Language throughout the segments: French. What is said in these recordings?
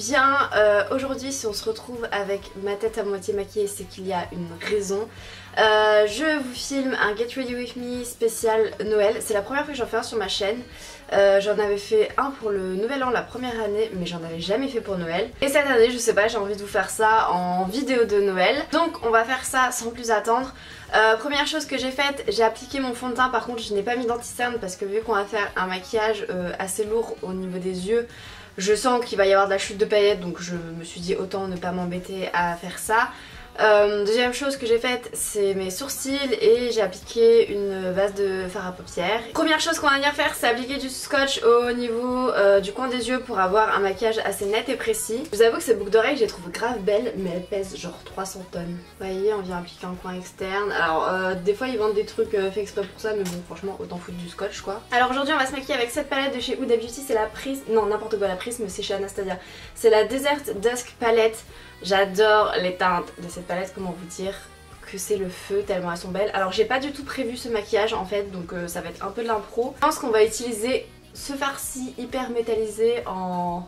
bien. Aujourd'hui si on se retrouve avec ma tête à moitié maquillée, c'est qu'il y a une raison. Je vous filme un Get Ready With Me spécial Noël. C'est la première fois que j'en fais un sur ma chaîne. J'en avais fait un pour le nouvel an la première année, mais j'en avais jamais fait pour Noël. Et cette année, je sais pas, j'ai envie de vous faire ça en vidéo de Noël. Donc on va faire ça sans plus attendre. Première chose que j'ai faite, j'ai appliqué mon fond de teint. Par contre je n'ai pas mis d'anti-cerne parce que vu qu'on va faire un maquillage assez lourd au niveau des yeux, je sens qu'il va y avoir de la chute de paillettes, donc je me suis dit autant ne pas m'embêter à faire ça. Deuxième chose que j'ai faite, c'est mes sourcils et j'ai appliqué une base de fard à paupières. Première chose qu'on va venir faire, c'est appliquer du scotch au niveau du coin des yeux pour avoir un maquillage assez net et précis. Je vous avoue que cette boucle d'oreille, je les trouve grave belle, mais elle pèse genre 300 tonnes. Vous voyez, on vient appliquer un coin externe. Alors des fois ils vendent des trucs faits exprès pour ça, mais bon franchement autant foutre du scotch quoi. Alors aujourd'hui on va se maquiller avec cette palette de chez Huda Beauty, c'est la Prisme, non n'importe quoi la Prisme, c'est chez Anastasia. C'est la Desert Dusk Palette. J'adore les teintes de cette palette, comment vous dire que c'est le feu tellement elles sont belles. Alors j'ai pas du tout prévu ce maquillage en fait, donc ça va être un peu de l'impro. Je pense qu'on va utiliser ce fard-ci hyper métallisé en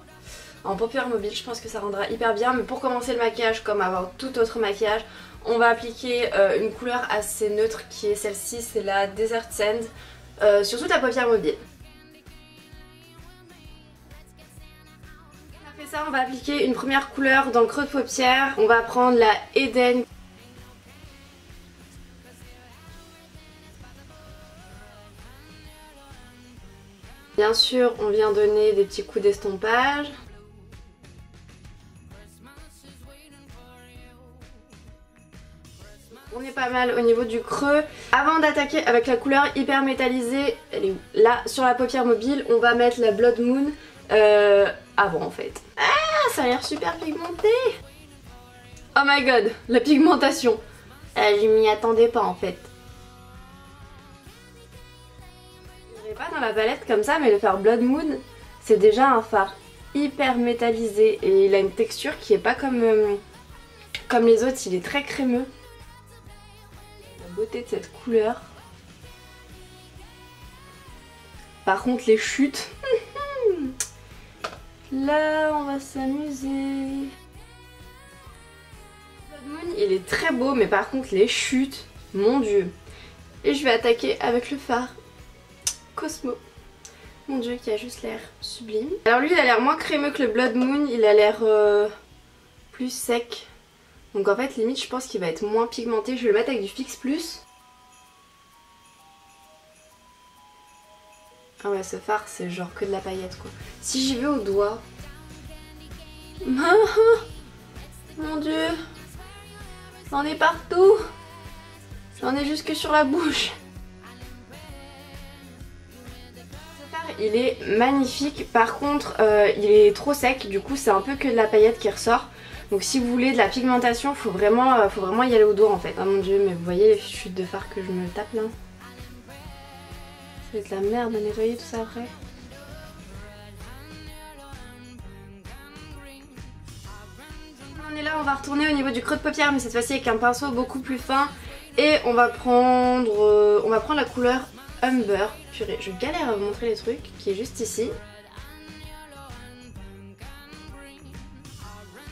paupières mobiles, je pense que ça rendra hyper bien. Mais pour commencer le maquillage, comme avant tout autre maquillage, on va appliquer une couleur assez neutre qui est celle-ci, c'est la Desert Sand sur toute la paupière mobile. Ça, on va appliquer une première couleur dans le creux de paupière. On va prendre la Eden. Bien sûr, on vient donner des petits coups d'estompage. On est pas mal au niveau du creux. Avant d'attaquer avec la couleur hyper métallisée, elle est où? Là, sur la paupière mobile, on va mettre la Blood Moon. Avant en fait. Ah, ça a l'air super pigmenté. Oh my god, la pigmentation. Je m'y attendais pas en fait. Je dirais pas dans la palette comme ça, mais le fard Blood Moon, c'est déjà un fard hyper métallisé et il a une texture qui est pas comme les autres, il est très crémeux. La beauté de cette couleur. Par contre les chutes. Là, on va s'amuser. Blood Moon, il est très beau, mais par contre, les chutes, mon dieu. Et je vais attaquer avec le fard Cosmo. Mon dieu, qui a juste l'air sublime. Alors lui, il a l'air moins crémeux que le Blood Moon, il a l'air plus sec. Donc en fait, limite, je pense qu'il va être moins pigmenté. Je vais le mettre avec du Fix Plus. Ah ouais, ce fard c'est genre que de la paillette quoi. Si j'y vais au doigt... Mon dieu, j'en ai partout. J'en ai jusque sur la bouche. Ce fard il est magnifique. Par contre il est trop sec. Du coup c'est un peu que de la paillette qui ressort. Donc si vous voulez de la pigmentation, faut vraiment y aller au doigt en fait. Ah mon dieu, mais vous voyez les chutes de fard que je me tape là. Ça va être la merde de nettoyer tout ça après. On est là, on va retourner au niveau du creux de paupière, mais cette fois-ci avec un pinceau beaucoup plus fin. Et on va prendre la couleur Umber. Purée, je galère à vous montrer les trucs, qui est juste ici.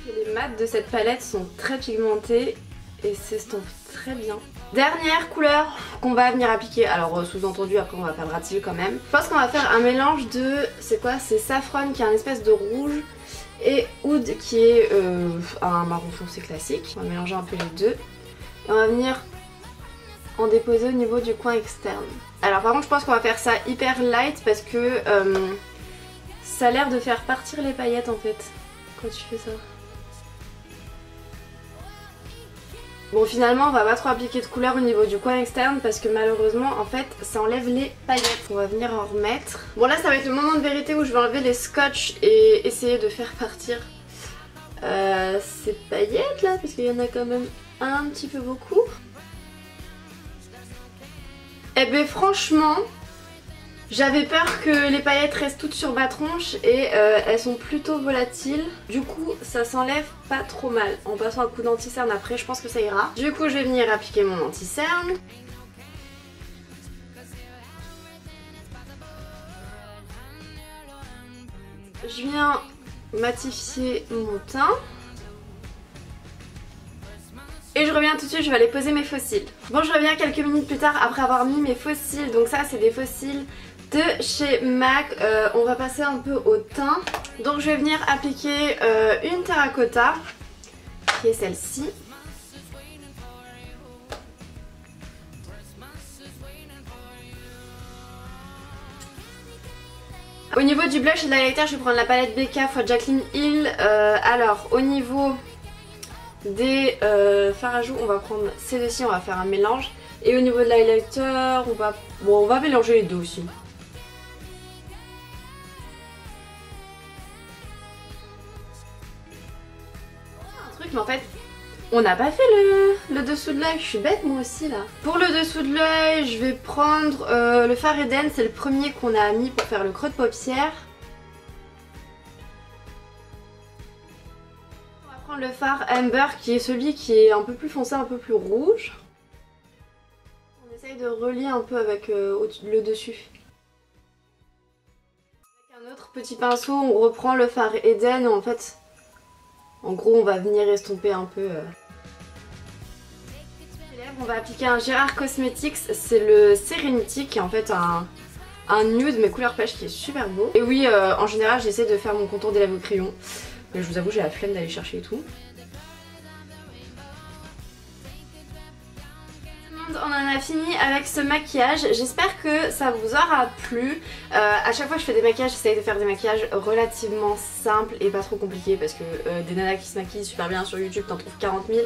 Et les mats de cette palette sont très pigmentés et s'estompent très bien. Dernière couleur qu'on va venir appliquer, alors sous-entendu après on va faire le rat-il quand même. Je pense qu'on va faire un mélange de, c'est quoi? C'est Saffron qui a une espèce de rouge et Oud qui est un marron foncé classique. On va mélanger un peu les deux et on va venir en déposer au niveau du coin externe. Alors par contre je pense qu'on va faire ça hyper light parce que ça a l'air de faire partir les paillettes en fait quand tu fais ça. Bon finalement on va pas trop appliquer de couleur au niveau du coin externe parce que malheureusement en fait ça enlève les paillettes. On va venir en remettre. Bon là ça va être le moment de vérité où je vais enlever les scotch et essayer de faire partir ces paillettes là parce qu'il y en a quand même un petit peu beaucoup. Et ben franchement j'avais peur que les paillettes restent toutes sur ma tronche et elles sont plutôt volatiles. Du coup ça s'enlève pas trop mal. En passant un coup d'anti-cerne après je pense que ça ira. Du coup je vais venir appliquer mon anti-cerne. Je viens matifier mon teint. Et je reviens tout de suite, je vais aller poser mes faux cils. Bon, je reviens quelques minutes plus tard après avoir mis mes faux cils. Donc ça, c'est des faux cils de chez MAC. On va passer un peu au teint. Donc je vais venir appliquer une terracotta, qui est celle-ci. Au niveau du blush et de l'highlighter, je vais prendre la palette BK x Jaclyn Hill. Alors, au niveau des fards à joues, on va prendre ces deux-ci, on va faire un mélange. Et au niveau de l'highlighter, on va mélanger les deux aussi. Un truc, mais en fait, on n'a pas fait le dessous de l'œil, je suis bête moi aussi là. Pour le dessous de l'œil, je vais prendre le fard Eden, c'est le premier qu'on a mis pour faire le creux de paupière. On va prendre le fard Amber qui est celui qui est un peu plus foncé, un peu plus rouge. On essaye de relier un peu avec le dessus. Avec un autre petit pinceau, on reprend le fard Eden, en fait, en gros on va venir estomper un peu... On va appliquer un Gérard Cosmetics, c'est le Serenity qui est en fait un nude mais couleur pêche qui est super beau. Et oui, en général j'essaie de faire mon contour des lèvres au crayon, mais je vous avoue j'ai la flemme d'aller chercher et tout. On en a fini avec ce maquillage, j'espère que ça vous aura plu. À chaque fois que je fais des maquillages, j'essaye de faire des maquillages relativement simples et pas trop compliqués parce que des nanas qui se maquillent super bien sur YouTube, t'en trouves 40 000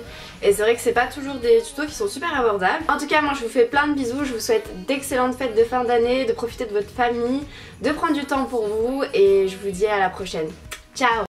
et c'est vrai que c'est pas toujours des tutos qui sont super abordables. En tout cas, moi je vous fais plein de bisous, je vous souhaite d'excellentes fêtes de fin d'année, de profiter de votre famille, de prendre du temps pour vous et je vous dis à la prochaine. Ciao!